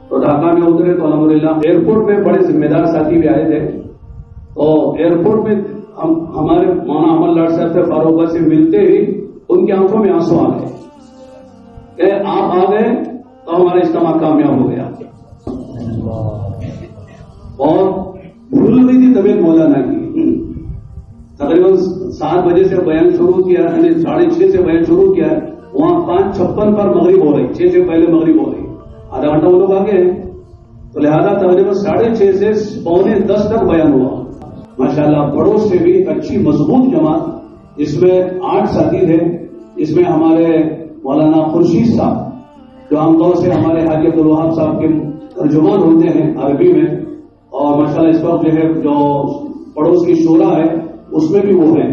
تو ڈھاکہ میں اترے تو الحمدللہ ایئرپورٹ میں بڑے ذمہ دار ساتھی بھی آئے تھے. تو ایئرپورٹ میں ہمارے مولانا امن لاڈ صاحب سے فاروق سے ملتے ہی ان کی آنکھوں میں آنسو آ گئے کہ آپ آ گئے تو ہمارا اجتماع کامیاب ہو گیا. اور بھول گئی تھی طبیعت مولانا کی. تقریباً 7 بجے سے بیان شروع کیا، یعنی 6:30 سے بیان شروع کیا. وہاں 5:56 پر مغرب ہو رہی، 6 سے پہلے مغرب ہو رہی. آدھا گھنٹہ وہ لوگ آگے ہیں، تو لہذا تقریباً 6:30 سے 9:45 تک بیان ہوا. ماشاءاللہ بڑوں سے بھی اچھی مضبوط جماعت. اس میں 8 ساتھی تھے. اس میں ہمارے مولانا خورشید صاحب جو عام طور سے ہمارے حاجی عبدالوہاب صاحب کے ترجمان ہوتے ہیں عربی میں، اور ماشاءاللہ اس وقت جو ہے جو پڑوس کی شورا ہے اس میں بھی وہ ہیں.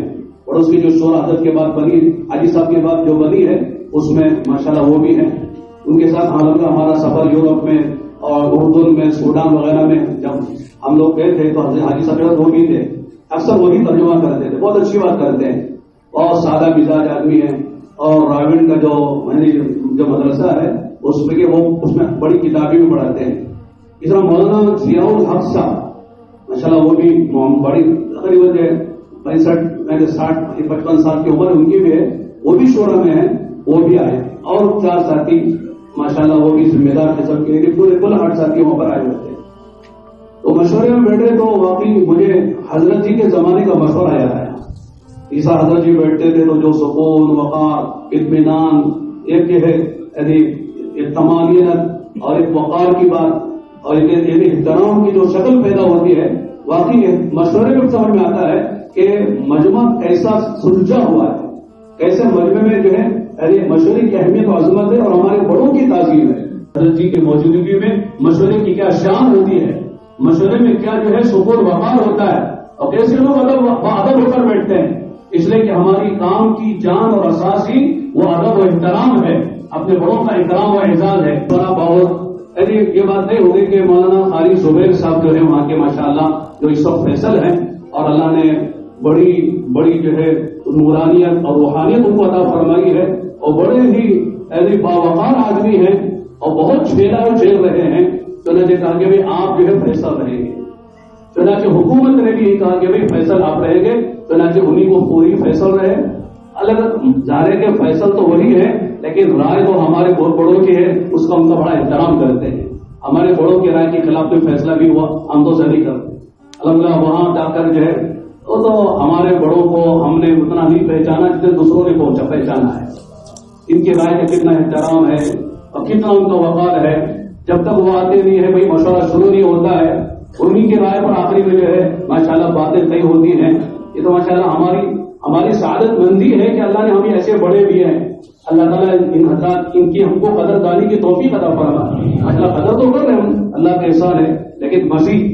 پڑوس کی جو شورا حضرت کے بعد بنی، حاجی صاحب کے بعد جو بنی ہے اس میں ماشاءاللہ وہ بھی ہیں. ان کے ساتھ حالانکہ ہمارا سفر یورپ میں اور اردن میں، سوڈان وغیرہ میں جب ہم لوگ گئے تھے تو حاجی صاحب وہ بھی تھے. اکثر وہی ترجمہ کرتے تھے. بہت اچھی بات کرتے ہیں، بہت سادہ مزاج آدمی ہے. اور راوین کا جو مدرسہ ہے اس میں وہ اس میں بڑی کتابیں بھی پڑھاتے ہیں. اس طرح مولانا ضیاء الحق صاحب ماشاءاللہ وہ بھی بڑی تقریباً 65-55 سال کی عمر ان کی بھی ہے، وہ بھی شورا میں ہے، وہ بھی آئے. اور 4 ساتھی ماشاءاللہ وہ بھی ذمہ دار قسم کے پورے کل 8 ساتھی وہاں پر آئے ہوئے تھے. تو مشورے میں بیٹھے تو واقعی مجھے حضرت جی کے زمانے کا مشورہ یاد آیا. عیسیٰ حضرت جی بیٹھتے تھے تو جو سکون، وقار، اطمینان، ایک جو ہے ایک تمانیت اور ایک وقار کی بات اور ایک احترام کی جو شکل پیدا ہوتی ہے، واقعی مشورے میں سمجھ میں آتا ہے کہ مجمع کیسا سلجھا ہوا ہے، کیسے مجمع میں جو ہے مشورے کی اہمیت و عظمت ہے اور ہمارے بڑوں کی تعظیم ہے. حضرت جی کی موجودگی میں مشورے کی کیا شان ہوتی ہے، مشورے میں کیا جو ہے سکون وقار ہوتا ہے، اور کیسے لوگ ادب ہو کر بیٹھتے ہیں. اس لیے کہ ہماری کام کی جان اور اساس ہی وہ ادب و احترام ہے، اپنے بڑوں کا احترام و اعزاز ہے. بڑا بہت یہ بات نہیں ہوگی کہ مولانا قاری زبیر صاحب جو ہے وہاں کے ماشاءاللہ جو اس وقت فیصل ہیں اور اللہ نے بڑی جو ہے نورانیت اور روحانیت ان کو عطا فرمائی ہے، اور بڑے ہی باوقار آدمی ہیں اور بہت چھیلا جھیل رہے ہیں. چنانچہ کہا کہ آپ جو ہے فیصل رہیں گے. چنانچہ حکومت نے بھی کہا کہ فیصل آپ رہیں گے. چنانچہ انہیں کو پوری فیصل رہے. الگ ظاہر کے فیصل تو وہی ہے، لیکن رائے تو ہمارے بہت بڑوں کی ہے، اس کا ہم کا بڑا احترام کرتے ہیں. ہمارے بڑوں کی رائے کے خلاف کوئی فیصلہ بھی ہوا ہم تو نہیں کرتے. الحمدللہ وہاں جا کر جو ہے تو ہمارے بڑوں کو ہم نے اتنا نہیں پہچانا جتنے دوسروں نے پہچانا ہے. ان کی رائے کا کتنا احترام ہے اور کتنا ان کا وقار ہے. جب تک وہ آتے نہیں ہے بھائی مشورہ شروع نہیں ہوتا ہے، انہیں کی رائے پر آخری میں جو ہے ماشاءاللہ باتیں طے ہوتی ہیں. یہ تو ماشاءاللہ ہماری سعادت مندی ہے کہ اللہ نے ہمیں ایسے بڑے بھی ہیں. اللہ تعالیٰ ان کی ہم کو قدر دانی کی توفیق عطا فرمائے. اللہ قدر تو کر رہے ہیں، اللہ کا احسان ہے، لیکن مزید